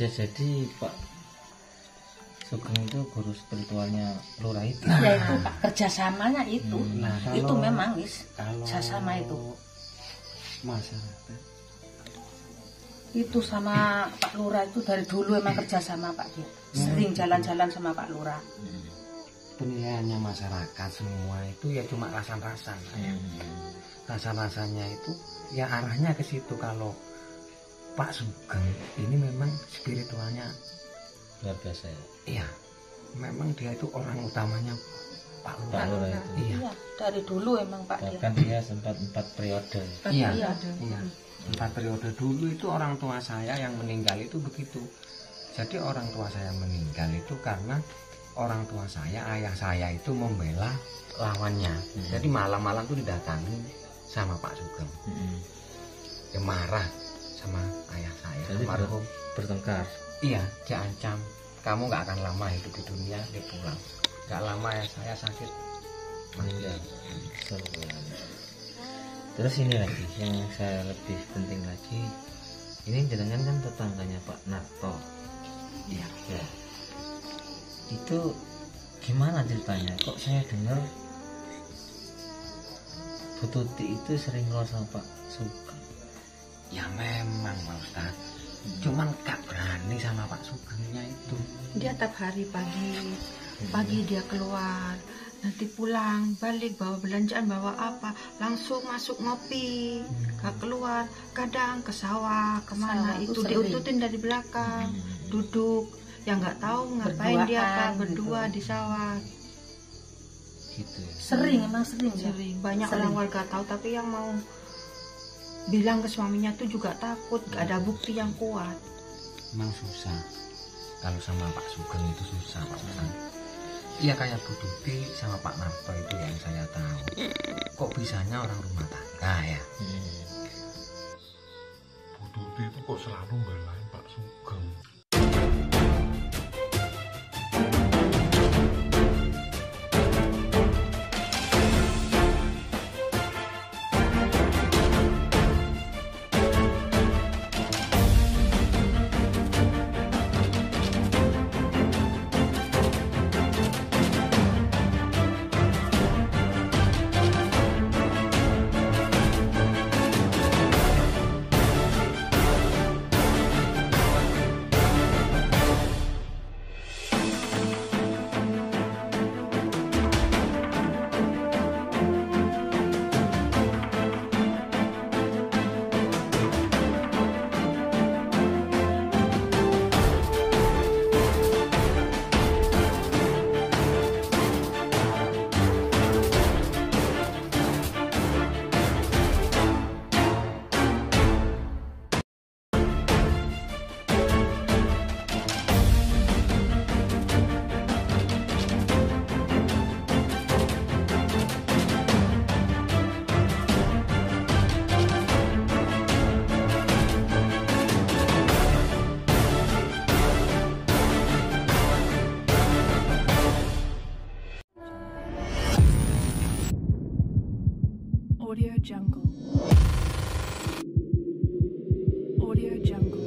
Bisa jadi Pak Sugeng itu guru spiritualnya lurah itu. Ya itu Pak, kerjasamanya itu. Itu kalau- memang Kalau kerjasama itu. masyarakat Itu sama Pak Lurah itu dari dulu emang kerjasama Pak dia. Sering jalan-jalan sama Pak Lurah. penilaiannya masyarakat semua itu ya cuma rasan-rasan. Rasan-rasannya itu ya arahnya ke situ. Kalau Pak Sugeng ini memang spiritualnya Luar biasa ya. iya, memang dia itu orang utamanya Pak Pak Lurah. Lurah itu. Iya. Iya, dari dulu emang Pak dia. Bahkan dia sempat 4 periode. Iya, Iya. iya. 4 periode dulu itu orang tua saya yang meninggal itu begitu. Jadi orang tua saya meninggal itu karena orang tua saya, ayah saya itu membela lawannya. Jadi malam-malam tuh didatangi sama Pak Sugeng. Dia marah sama ayah saya, Jadi almarhum. bertengkar. Iya, dia ancam, kamu nggak akan lama hidup di dunia, dia pulang. Nggak lama ya saya sakit meninggal. Terus ini lagi yang saya lebih penting lagi, ini jenengan kan tetangganya Pak Narto. Iya. Ya. Itu gimana ceritanya? Kok saya dengar Bu Tuti itu sering ngobrol sama Pak Sugeng. Ya memang Pak Ustad, cuman gak berani sama Pak Sugengnya itu. Dia tiap hari pagi dia keluar, nanti pulang balik bawa belanjaan, bawa apa, langsung masuk ngopi, gak keluar. Kadang ke sawah kemana Sawah itu itu sering. diututin dari belakang, duduk, yang nggak tahu ngapain dia apa, Berduaan berdua gitu. di sawah. Gitu ya. Sering emang sering ya. Sering banyak Sering. orang warga tahu, tapi yang mau bilang ke suaminya tuh juga takut, gak ada bukti yang kuat. Memang susah. Kalau sama Pak Sugeng itu susah Pak Ustad. Iya kayak Bu Tuti sama Pak Narto itu yang saya tahu. Kok bisanya orang rumah tangga ya? Bu Tuti itu kok selalu belain Pak Sugeng. Audio Jungle. Audio Jungle.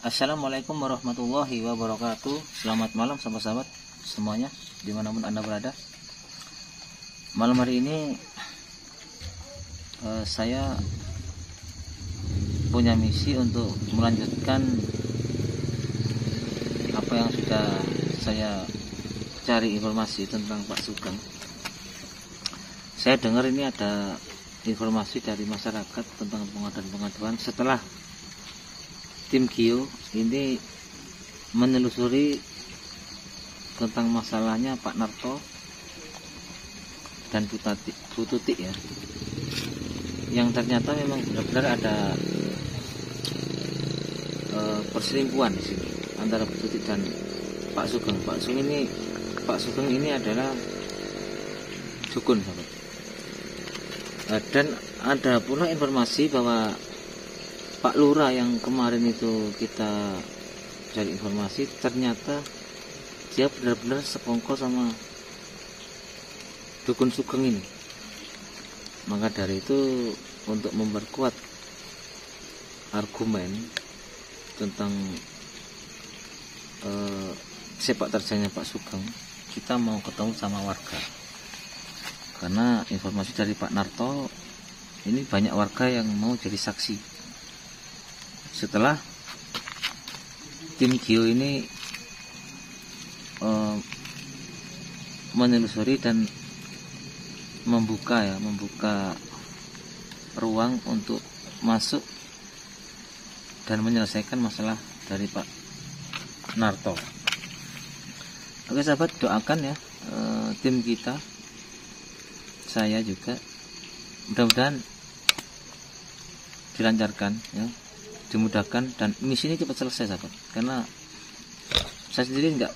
Assalamualaikum warahmatullahi wabarakatuh. Selamat malam sahabat-sahabat semuanya dimanapun Anda berada. Malam hari ini saya punya misi untuk melanjutkan apa yang sudah saya cari informasi tentang Pak Sugeng. Saya dengar ini ada informasi dari masyarakat tentang pengaduan-pengaduan setelah tim Gio ini menelusuri tentang masalahnya Pak Narto dan Bu Tuti ya, yang ternyata memang benar-benar ada perselingkuhan di sini antara Bu Tuti dan Pak Sugeng. Pak Sugeng ini adalah dukun, sahabat. Dan ada pula informasi bahwa Pak Lurah yang kemarin itu kita cari informasi ternyata dia benar-benar sekongkol sama Dukun Sugeng ini. Maka dari itu, untuk memperkuat argumen tentang sepak terjangnya Pak Sugeng, kita mau ketemu sama warga. Karena informasi dari Pak Narto, ini banyak warga yang mau jadi saksi. Setelah tim Gio ini menelusuri dan membuka ruang untuk masuk dan menyelesaikan masalah dari Pak Narto. Oke sahabat, doakan ya tim kita, saya juga, mudah-mudahan dilancarkan ya, dimudahkan dan misi ini cepat selesai sahabat. Karena saya sendiri nggak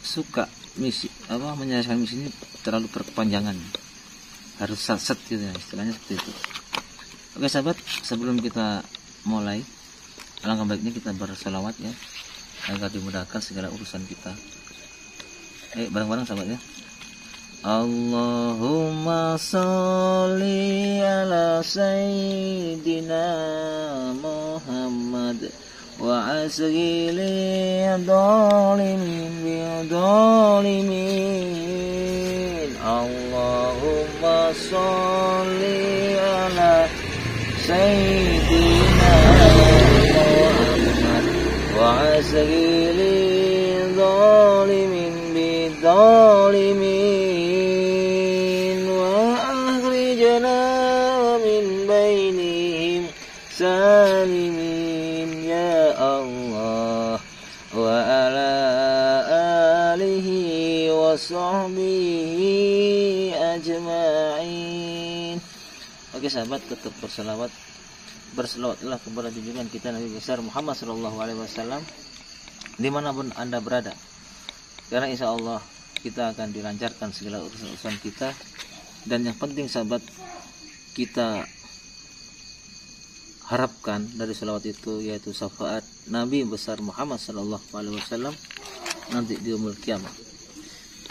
suka menyelesaikan misi ini terlalu berkepanjangan, harus set gitu ya, istilahnya seperti itu. Oke sahabat, sebelum kita mulai, alangkah baiknya kita berselawat ya, agar dimudahkan segala urusan kita. Bareng-bareng sahabat ya. Allahumma sholli ala sayyidina Muhammad wa asghili dhalimin. Allahumma sholli ala sayyidina Muhammad wa asghili dhalimin bidzalimin wa akhrijna min bainihim salimin ya Allah wa ala alihi wa sahbihi ajma'in. Oke sahabat, tetap berselawatlah kepada junjungan kita Nabi besar Muhammad SAW dimanapun Anda berada, karena insya Allah kita akan dilancarkan segala urusan kita. Dan yang penting sahabat, kita harapkan dari selawat itu yaitu syafaat Nabi besar Muhammad SAW nanti di yaumul kiamah.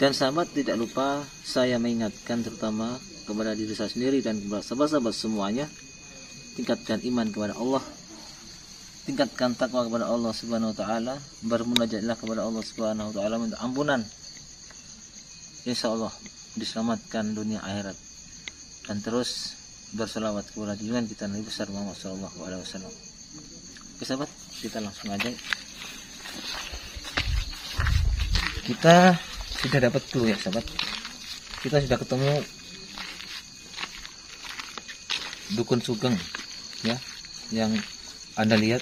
Dan sahabat, tidak lupa saya mengingatkan terutama kepada diri saya sendiri dan kepada sahabat-sahabat semuanya, tingkatkan iman kepada Allah, tingkatkan takwa kepada Allah Subhanahu wa taala, bermunajatlah kepada Allah Subhanahu wa taala minta ampunan. Insyaallah diselamatkan dunia akhirat. Dan terus berselawat kepada junjungan kita Nabi besar Muhammad sallallahu alaihi wasallam. Oke sahabat, kita langsung aja. Kita sudah dapat clue ya sahabat. Kita sudah ketemu Dukun Sugeng ya, yang Anda lihat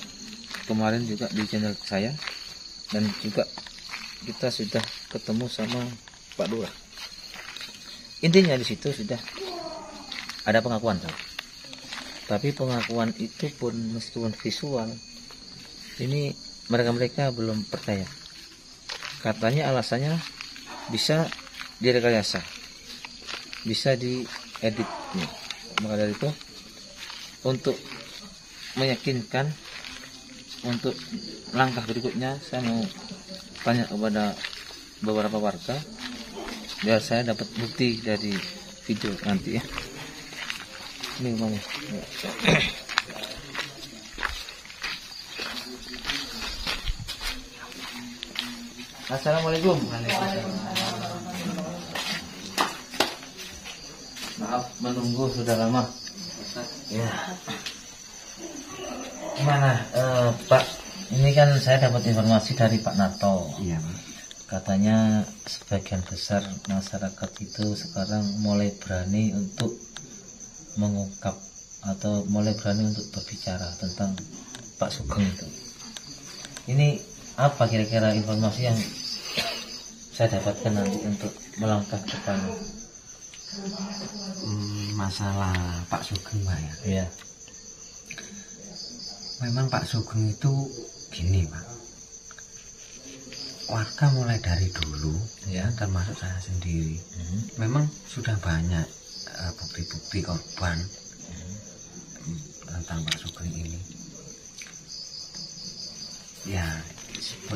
kemarin juga di channel saya, dan juga kita sudah ketemu sama Pak Lurah. Intinya di situ sudah ada pengakuan, tapi pengakuan itu pun meskipun visual, ini mereka belum percaya. Katanya alasannya bisa direkayasa, bisa diedit. Maka dari itu, untuk meyakinkan untuk langkah berikutnya, saya mau tanya kepada beberapa warga biar saya dapat bukti dari video nanti ya. Ini mana? Assalamualaikum. Maaf menunggu sudah lama. Ya. Gimana Pak? Ini kan saya dapat informasi dari Pak Narto. Iya Pak. Katanya sebagian besar masyarakat itu sekarang mulai berani untuk mengungkap atau mulai berani untuk berbicara tentang Pak Sugeng itu. Ini apa kira-kira informasi yang saya dapatkan nanti untuk melangkah ke depan? Masalah Pak Sugeng Pak ya. Iya. Memang Pak Sugeng itu gini Pak. Warga mulai dari dulu ya, termasuk saya sendiri, memang sudah banyak bukti-bukti korban tentang Pak Sugeng ini. Ya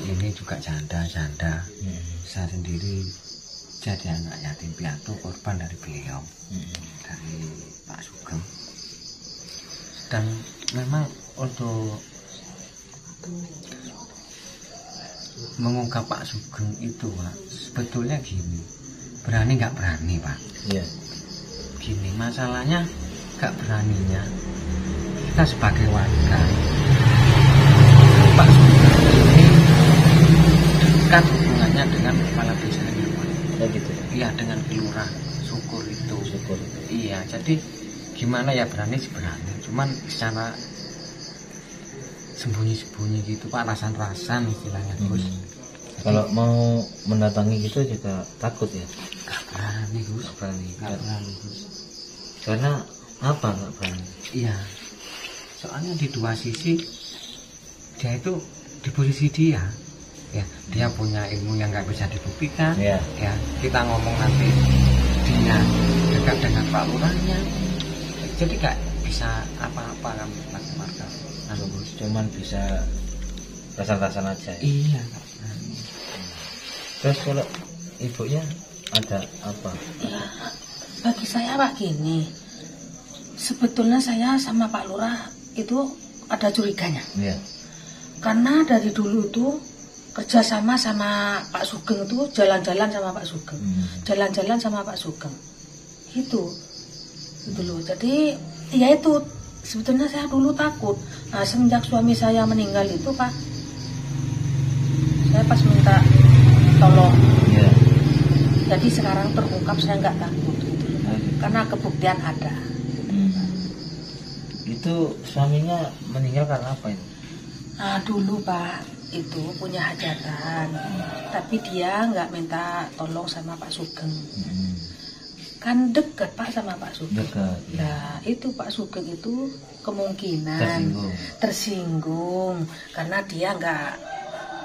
ini juga janda. Saya sendiri jadi anak yatim piatu korban dari beliau, dari Pak Sugeng. Dan memang untuk mengungkap Pak Sugeng itu Pak, sebetulnya gini, berani nggak berani Pak. Iya. Gini, masalahnya nggak beraninya kita sebagai warga. Pak Sugeng ini dekat hubungannya dengan kepala desanya Pak. Oh gitu. Iya, dengan kelurah Syukur itu. Syukur. Iya, jadi gimana ya, berani sih berani, cuman secara sembunyi-sembunyi gitu Pak, rasan-rasan istilahnya Gus. Kalau mau mendatangi gitu juga takut ya? Gak berani Gus. Gak berani Gus. Karena apa gak berani? Iya, soalnya di dua sisi dia itu di posisi dia, ya dia punya ilmu yang nggak bisa dibuktikan. Iya. Ya kita ngomong nanti dia dekat dengan Pak Lurahnya, jadi nggak bisa apa-apa kan warga. Cuman bisa rasan-rasan aja ya? Iya, nggak berani. Terus kalau ibunya ada apa? Ya, bagi saya Pak gini, sebetulnya saya sama Pak Lurah itu ada curiganya. Iya. Karena dari dulu tuh kerjasama sama Pak Sugeng itu jalan-jalan sama Pak Sugeng, jalan-jalan sama Pak Sugeng, itu loh. Jadi ya itu sebetulnya saya dulu takut. Nah, semenjak suami saya meninggal itu Pak, saya pas minta tolong. Iya. Jadi sekarang terungkap, saya nggak takut gitu loh. Karena kebuktian ada. Itu suaminya meninggal karena apa itu? Nah, dulu Pak itu punya hajatan, tapi dia nggak minta tolong sama Pak Sugeng. Kan dekat Pak sama Pak Sugeng. Dekat. Nah itu Pak Sugeng itu kemungkinan tersinggung karena dia nggak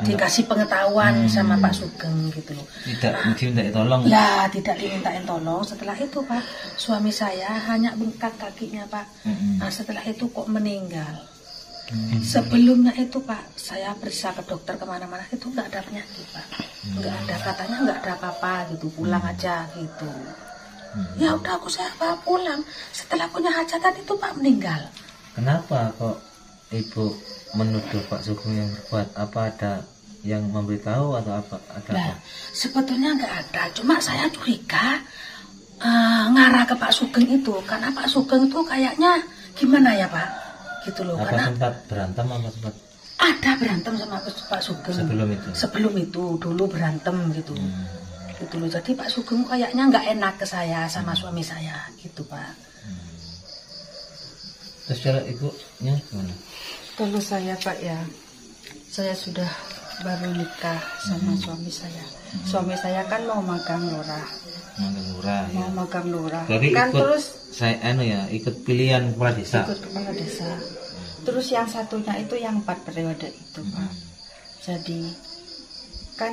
dikasih pengetahuan sama Pak Sugeng gitu loh. Tidak diminta tolong. Ya tidak dimintain tolong. Setelah itu Pak, suami saya hanya bengkak kakinya Pak. Nah setelah itu kok meninggal. Sebelumnya itu Pak, saya periksa ke dokter kemana-mana itu nggak ada penyakit Pak, nggak ada, katanya nggak ada apa-apa gitu, pulang aja gitu. Ya udah saya bawa pulang. Setelah punya hajatan itu Pak meninggal. Kenapa kok ibu menuduh Pak Sugeng yang berbuat? Apa ada yang memberitahu atau apa? Ada Nah, apa? sebetulnya nggak ada, cuma saya curiga ngarah ke Pak Sugeng itu karena Pak Sugeng itu kayaknya gimana ya Pak? Gitu loh. Apa Karena sempat berantem apa sempat? ada berantem sama Pak Sugeng. Sebelum itu dulu berantem gitu. Gitu loh. Jadi Pak Sugeng kayaknya nggak enak ke saya sama suami saya gitu Pak. Terus cara ibunya gimana? Kalau saya Pak ya, saya sudah baru nikah sama suami saya. Suami saya kan mau magang lurah. Mau magang lurah. Jadi Kan ikut, terus ikut pilihan kepala desa. ikut kepala desa. Terus yang satunya itu yang 4 periode itu Pak. Jadi kan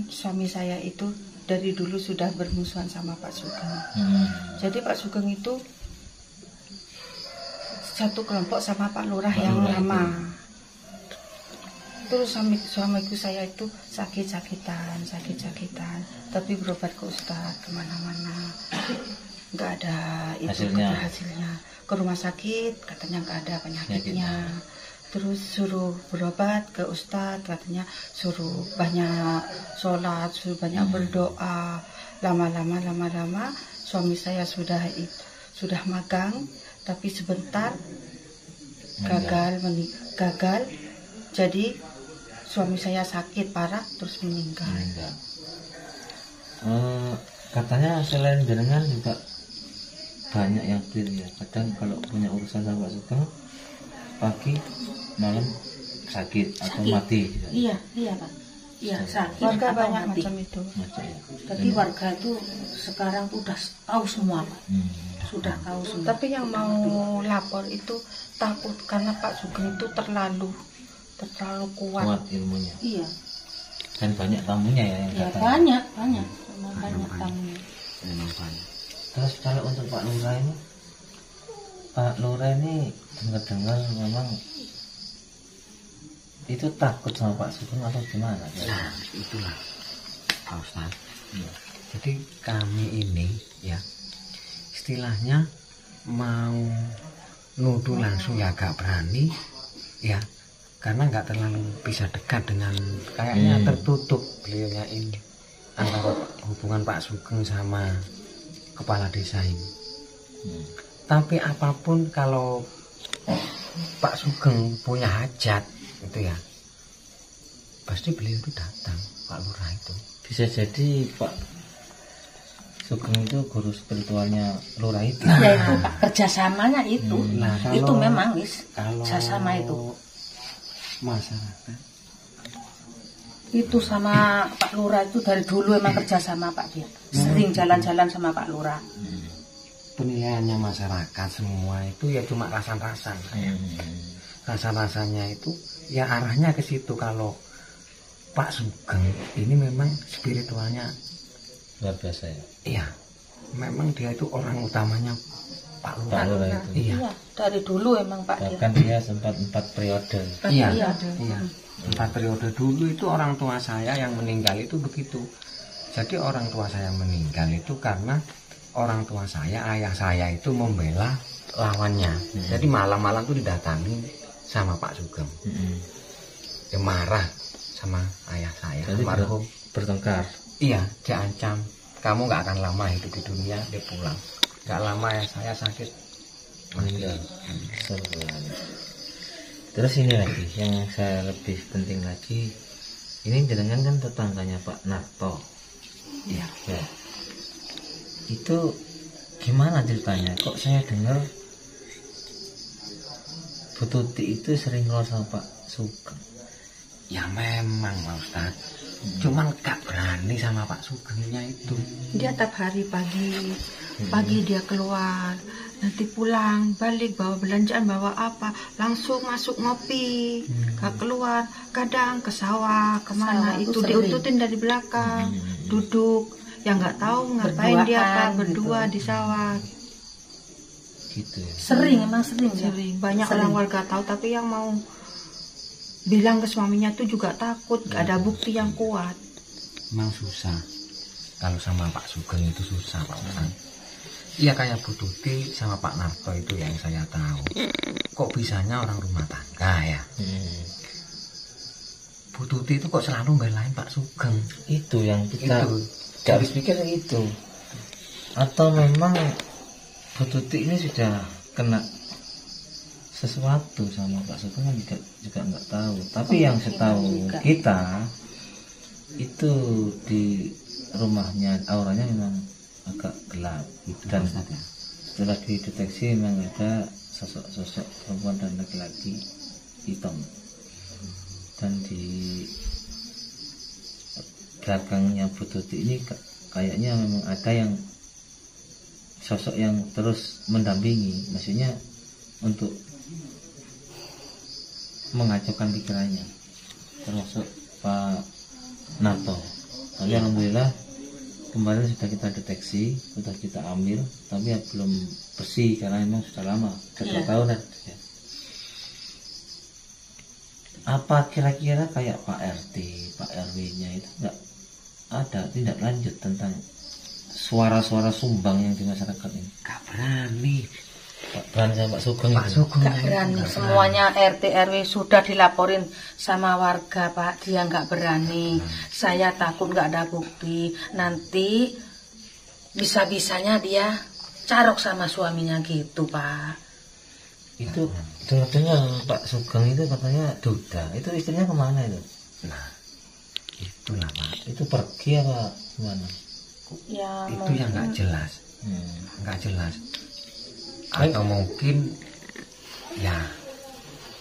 suami saya itu dari dulu sudah bermusuhan sama Pak Sugeng. Jadi Pak Sugeng itu satu kelompok sama Pak Lurah yang lama. Terus suamiku saya itu sakit-sakitan, tapi berobat ke Ustadz kemana-mana, nggak ada itu hasilnya. Ke rumah sakit katanya nggak ada penyakitnya. Terus suruh berobat ke Ustadz, katanya suruh banyak sholat, suruh banyak berdoa. Lama-lama suami saya sudah magang, tapi sebentar gagal. Jadi suami saya sakit parah terus meninggal. Katanya selain jenengan juga banyak yang pilih ya. Kadang kalau punya urusan sama Pak Sugeng, pagi malam sakit atau mati. Iya Pak. Iya sakit. Warga atau banyak mati. macam itu. Jadi warga itu sekarang udah tahu semua Pak. Sudah tahu semua. Tapi yang mau lapor itu takut karena Pak Sugeng itu terlalu kuat ilmunya. Iya. Dan banyak tamunya ya yang Ya datang. banyak tamunya. Memang banyak. Terus kalau untuk Pak Lurah ini dengar-dengar memang itu takut sama Pak Sugeng atau gimana? Nah, itulah Pak Ustaz. Jadi kami ini ya istilahnya mau nuduh langsung ya agak berani ya, karena nggak terlalu bisa dekat dengan, kayaknya tertutup beliaunya ini antara hubungan Pak Sugeng sama kepala desa ini. Tapi apapun kalau Pak Sugeng punya hajat itu ya pasti beliau itu datang, Pak Lurah itu. Bisa jadi Pak Sugeng itu guru spiritualnya Lurah itu. Ya itu Pak, kerjasamanya itu. Nah, Itu memang wis kalau kerjasama itu. Masyarakat Itu sama Pak Lurah itu dari dulu emang kerjasama Pak dia. Sering jalan-jalan sama Pak Lurah. penilaiannya masyarakat semua itu ya cuma rasan-rasan. Rasan-rasannya itu ya arahnya ke situ. Kalau Pak Sugeng ini memang spiritualnya Luar biasa ya. iya, memang dia itu orang utamanya Pak Lurah. Pak Lurah itu. Iya. Iya, dari dulu emang Pak dia. Bahkan dia sempat 4 periode. Iya, Iya. iya. 4 periode dulu itu orang tua saya yang meninggal itu begitu. Jadi orang tua saya meninggal itu karena orang tua saya, ayah saya itu membela lawannya. Jadi malam-malam tuh didatangi sama Pak Sugeng. Dia marah sama ayah saya, Jadi almarhum. bertengkar. Iya, dia ancam, kamu nggak akan lama hidup di dunia. Dia pulang. Nggak lama ya saya sakit meninggal. Terus ini lagi yang saya lebih penting lagi, ini jenengan kan tetangganya Pak Narto. Iya. Ya. Itu gimana ceritanya? Kok saya dengar Bu Tuti itu sering ngobrol sama Pak Sugeng. Ya memang Pak Ustad. Cuman gak berani sama Pak Sugengnya itu. Dia tiap hari pagi dia keluar, nanti pulang balik bawa belanjaan, bawa apa, langsung masuk ngopi, gak keluar. Kadang ke sawah kemana Sawah itu itu sering. diututin dari belakang, duduk, yang nggak tahu ngapain dia apa, Berduaan berdua gitu. di sawah. Gitu ya. Sering emang sering ya. Sering. Banyak Sering. orang warga tahu, tapi yang mau bilang ke suaminya tuh juga takut, gak ada bukti yang kuat. Memang susah. Kalau sama Pak Sugeng itu susah Pak Ustad. Iya kayak Bu Tuti sama Pak Narto itu yang saya tahu. Kok bisanya orang rumah tangga ya? Bu Tuti itu kok selalu belain Pak Sugeng. Itu yang kita Itu. gak habis pikir gitu. Atau memang Bu Tuti ini sudah kena sesuatu sama Pak Sugeng kan juga nggak tahu. Tapi yang setahu juga. kita itu di rumahnya auranya memang agak gelap dan setelah dideteksi memang ada sosok perempuan dan laki-laki hitam, dan di belakangnya Bu Tuti ini kayaknya memang ada yang sosok yang terus mendampingi, maksudnya untuk mengacaukan pikirannya, termasuk Pak Narto. Tapi alhamdulillah kemarin sudah kita deteksi, sudah kita ambil, tapi ya belum bersih karena memang sudah lama, sudah 2 tahunan. Ya. Apa kira-kira kayak Pak RT, Pak RW-nya itu enggak ada tindak lanjut tentang suara-suara sumbang yang di masyarakat ini? Gak berani. Pak berani sama Pak Sugeng Pak itu? Sugeng Gak berani, semuanya RT RW sudah dilaporin sama warga Pak, dia nggak berani. Saya takut nggak ada bukti, nanti bisa-bisanya dia carok sama suaminya gitu Pak. Itu dengar-dengar Pak Sugeng itu katanya duda, itu istrinya kemana itu? Nah, itulah Pak. Itu pergi apa gimana? Ya Itu yang nggak jelas, nggak jelas. Baik. Atau mungkin ya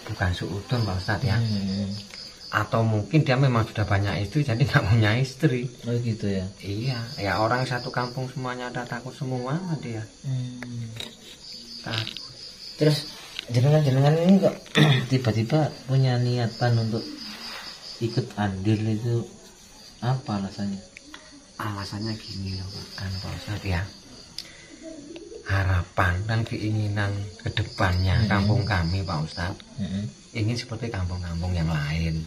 bukan suudon Pak Ustadz ya. Atau mungkin dia memang sudah banyak istri jadi nggak punya istri. Oh gitu ya. Iya, ya orang satu kampung semuanya ada takut semua dia. Takut. Terus jenengan ini kok tiba-tiba punya niatan untuk ikut andil itu, apa alasannya? Alasannya gini loh Pak Ustadz ya. harapan dan keinginan kedepannya kampung kami Pak Ustadz ingin seperti kampung-kampung yang lain,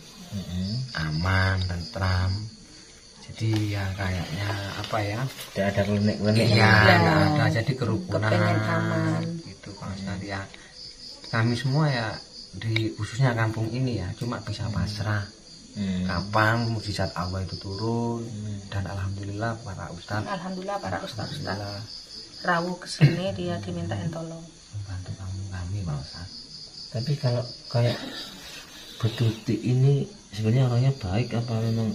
aman, tentram. Jadi ya kayaknya apa ya? Tidak ada klinik-klinik. Iya, nggak ada. Jadi kerukunan. Kepengen aman. Gitu Pak Ustadz ya. Kami semua ya di khususnya kampung ini ya cuma bisa pasrah. Kapan mujizat Allah itu turun dan alhamdulillah para ustadz. Alhamdulillah para ustadz rawuh kesini dia dimintain tolong. Membantu kami Pak Ustadz. Tapi kalau kayak Bu Tuti ini sebenarnya orangnya baik apa memang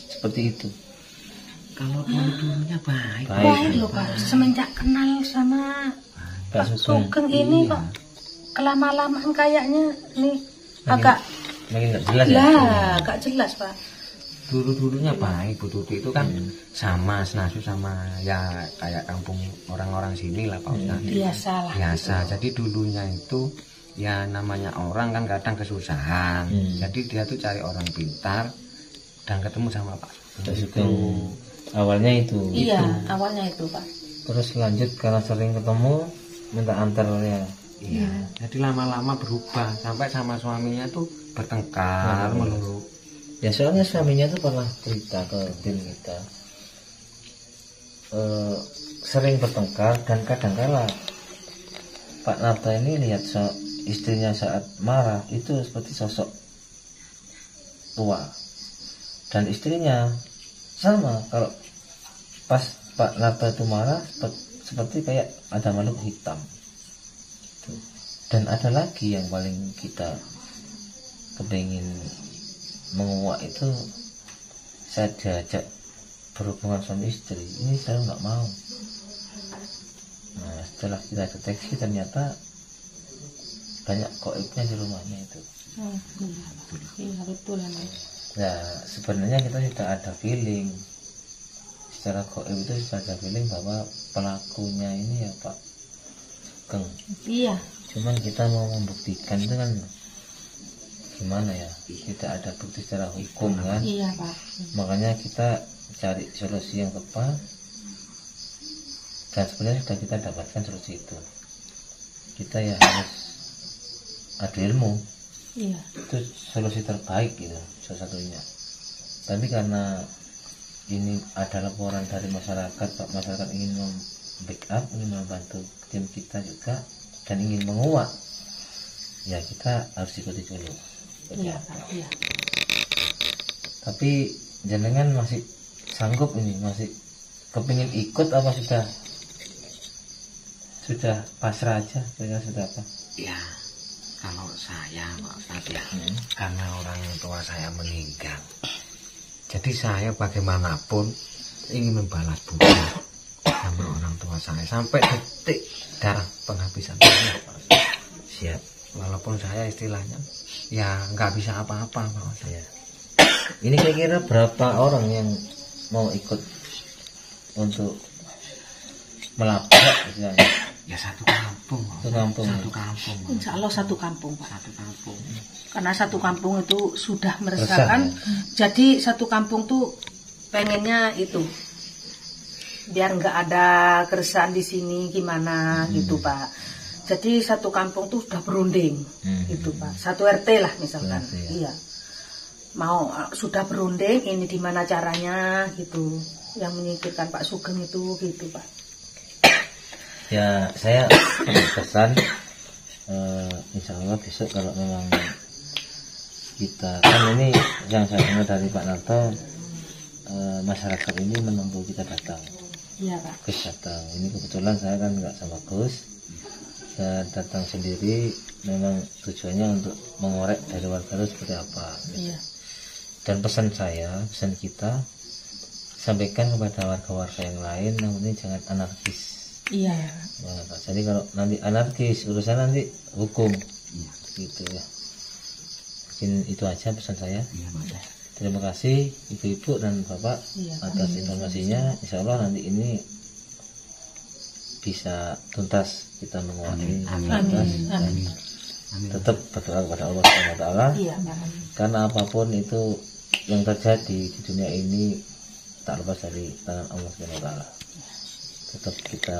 seperti itu? Kalau dulunya baik. Baik loh Pak, semenjak kenal sama Pak Sugeng ini kok kelama-lamaan kayaknya nih agak makin nggak jelas agak jelas Pak. Dulunya baik. Bu Tuti itu kan sama senasu sama ya kayak kampung orang-orang sini lah Pak Ustadz. Biasa. Jadi dulunya itu ya namanya orang kan kadang kesusahan. Jadi dia tuh cari orang pintar dan ketemu sama Pak Sugeng. Awalnya itu. Iya, awalnya itu Pak. Terus lanjut karena sering ketemu minta antarnya. Iya. Jadi lama-lama berubah sampai sama suaminya tuh bertengkar melulu. Ya soalnya suaminya tuh pernah cerita ke tim kita, sering bertengkar dan kadang-kala Pak Narto ini lihat istrinya saat marah itu seperti sosok tua, dan istrinya sama kalau pas Pak Narto itu marah seperti kayak ada makhluk hitam. Dan ada lagi yang paling kita kepingin menguak itu, saya diajak berhubungan suami istri, ini saya nggak mau. Nah setelah kita deteksi ternyata banyak goibnya di rumahnya itu. Iya betul. Nah sebenarnya kita sudah ada feeling secara goib itu sudah ada feeling bahwa pelakunya ini ya Pak Sugeng. Iya. Cuman kita mau membuktikan itu kan gimana ya, tidak ada bukti secara hukum kan. Iya Pak. Makanya kita cari solusi yang tepat, dan sebenarnya sudah kita dapatkan solusi itu. Kita ya harus adu ilmu. Iya. Itu solusi terbaik gitu, salah satunya. Tapi karena ini ada laporan dari masyarakat, Pak, masyarakat ingin membackup, ingin membantu tim kita juga dan ingin menguak, ya kita harus ikuti dulu. Iya Pak. Iya. Tapi jenengan masih sanggup ini, masih kepingin ikut apa sudah pasrah aja, sudah apa? Ya kalau saya Pak Ustadz ya karena orang tua saya meninggal, jadi saya bagaimanapun ingin membalas budi sama orang tua saya sampai detik darah penghabisan saya Pak Ustadz. Siap. Walaupun saya istilahnya ya nggak bisa apa-apa Pak Ustadz. Ya. Ini kira-kira berapa orang yang mau ikut untuk melapor istilahnya? Ya satu kampung. Satu kampung. Insya Allah satu kampung Pak. Satu kampung. Karena satu kampung itu sudah meresahkan. Jadi satu kampung tuh pengennya itu biar nggak ada keresahan di sini gimana gitu Pak. Jadi satu kampung tuh sudah berunding gitu Pak. Satu RT lah misalkan. Iya. Mau sudah berunding ini di mana caranya gitu. Yang menyingkirkan Pak Sugeng itu gitu Pak. Ya saya pesan insya Allah besok kalau memang kita kan ini yang saya dengar dari Pak Narto, masyarakat ini menunggu kita datang. Iya Pak. Gus datang. Ini kebetulan saya kan nggak sama Gus. Saya datang sendiri memang tujuannya untuk mengorek dari warga itu seperti apa. Iya. Dan pesan kita sampaikan kepada warga-warga yang lain, namun ini jangan anarkis. Iya. Ya, Pak. Jadi kalau nanti anarkis urusan nanti hukum, gitu ya. Mungkin itu aja pesan saya. Terima kasih ibu-ibu dan bapak atas informasinya. Insya Allah nanti ini bisa tuntas kita menguat ini. Amin. Tetap berdoa kepada Allah SWT. Iya. Karena apapun itu yang terjadi di dunia ini tak lepas dari tangan Allah SWT. Tetap kita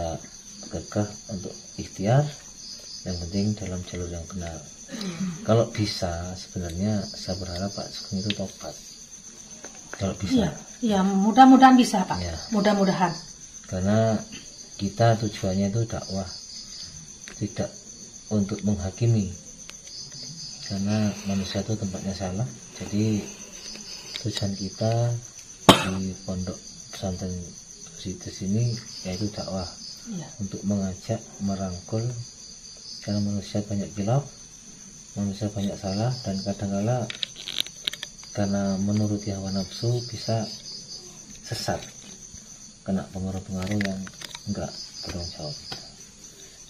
kekeh untuk ikhtiar, yang penting dalam jalur yang benar. Kalau bisa sebenarnya saya berharap Pak Sugeng itu tobat. Kalau bisa. Ya mudah-mudahan bisa Pak. Ya. Mudah-mudahan. Karena kita tujuannya itu dakwah, tidak untuk menghakimi. Karena manusia itu tempatnya salah. Jadi tujuan kita di pondok pesantren Situs ini yaitu dakwah, untuk mengajak, merangkul, karena manusia banyak khilaf, manusia banyak salah, dan kadang-kala karena menuruti hawa nafsu bisa sesat, kena pengaruh-pengaruh yang enggak bertanggung jawab.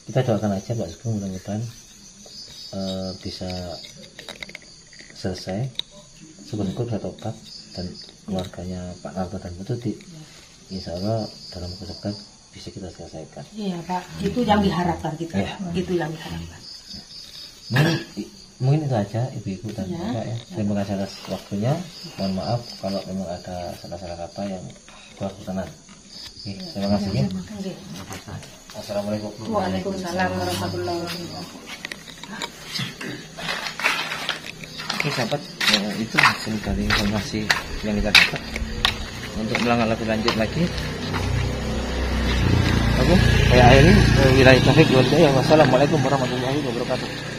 Kita doakan aja Pak Sugeng, mudah-mudahan bisa selesai, syukur-syukur bisa tobat, dan keluarganya Pak Narto dan Bu Tuti insya Allah dalam waktu dekat bisa kita selesaikan. Iya Pak, itu yang diharapkan kita. Ya. Itu yang diharapkan. Mungkin itu aja Ibu-ibu dan Bapak ya. Terima kasih atas waktunya. Mohon maaf kalau memang ada salah-salah kata yang kurang berkenan. Terima kasih. Assalamualaikum. Waalaikumsalam warahmatullahi wabarakatuh. Oke sahabat, itu hasil dari informasi yang kita dapat. Untuk melangkah lebih lanjut lagi, oke, saya akhiri. Wassalamualaikum warahmatullahi wabarakatuh.